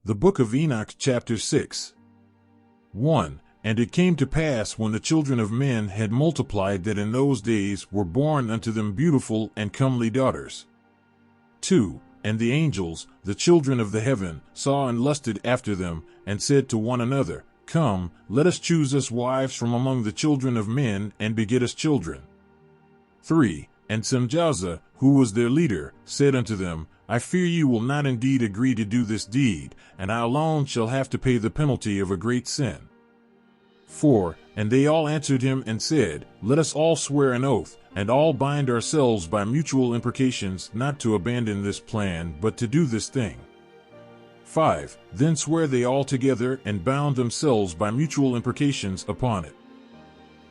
The Book of Enoch, chapter 6. 1. And it came to pass, when the children of men had multiplied, that in those days were born unto them beautiful and comely daughters. 2. And the angels, the children of the heaven, saw and lusted after them, and said to one another, Come, let us choose us wives from among the children of men, and beget us children. 3. And Semjâzâ, who was their leader, said unto them, I fear you will not indeed agree to do this deed, and I alone shall have to pay the penalty of a great sin. 4. And they all answered him and said, Let us all swear an oath, and all bind ourselves by mutual imprecations, not to abandon this plan, but to do this thing. 5. Then sware they all together, and bound themselves by mutual imprecations upon it.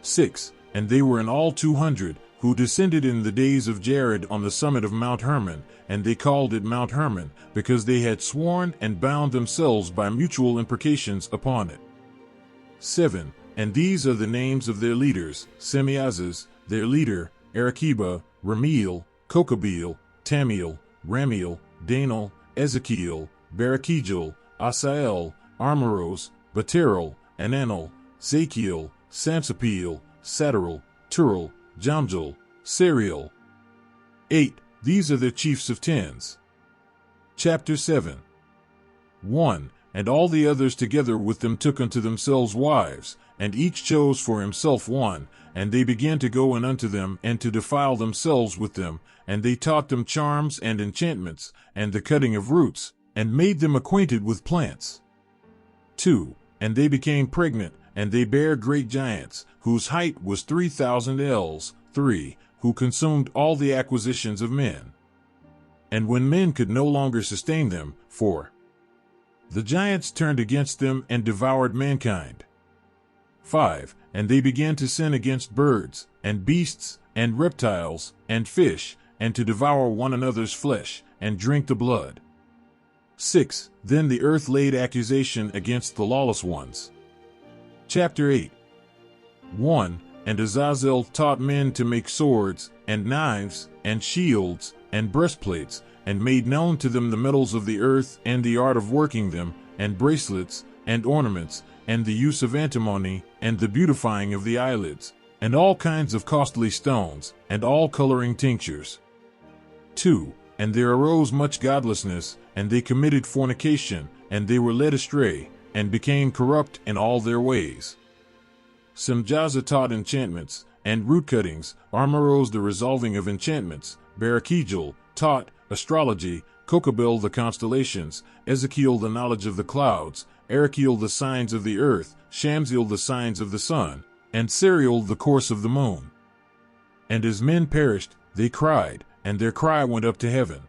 6. And they were in all 200, who descended in the days of Jared on the summit of Mount Hermon, and they called it Mount Hermon, because they had sworn and bound themselves by mutual imprecations upon it. 7. And these are the names of their leaders: Sêmjâzâz, their leader; Arâkîba, Râmêêl, Kôkabîêl, Tâmîêl, Râmîêl, Dânêl, Êzêqêêl, Barâqîjâl, Asâêl, Armârôs, Batârêl, Anânêl, Zaqîêl, Samsâpêêl, Satarêl, Tûrêl, Jômjâêl, Sariêl. 8. These are their chiefs of tens. Chapter 7. 1. And all the others together with them took unto themselves wives, and each chose for himself one, and they began to go in unto them, and to defile themselves with them, and they taught them charms and enchantments, and the cutting of roots, and made them acquainted with plants. 2. And they became pregnant, and they bare great giants, whose height was 3,000 ells. 3. Who consumed all the acquisitions of men. And when men could no longer sustain them, 4. The giants turned against them and devoured mankind. 5. And they began to sin against birds, and beasts, and reptiles, and fish, and to devour one another's flesh, and drink the blood. 6. Then the earth laid accusation against the lawless ones. Chapter 8. 1. And Asâêl taught men to make swords, and knives, and shields, and breastplates, and made known to them the metals of the earth, and the art of working them, and bracelets, and ornaments, and the use of antimony, and the beautifying of the eyelids, and all kinds of costly stones, and all coloring tinctures. 2. And there arose much godlessness, and they committed fornication, and they were led astray, and became corrupt in all their ways. Semjâzâ taught enchantments, and root cuttings; Armârôs the resolving of enchantments; Barâqîjâl taught astrology; Kôkabîêl the constellations; Êzêqêêl the knowledge of the clouds; Arâkîêl the signs of the earth; Semjâzâ the signs of the sun; and Sariêl the course of the moon. And as men perished, they cried, and their cry went up to heaven.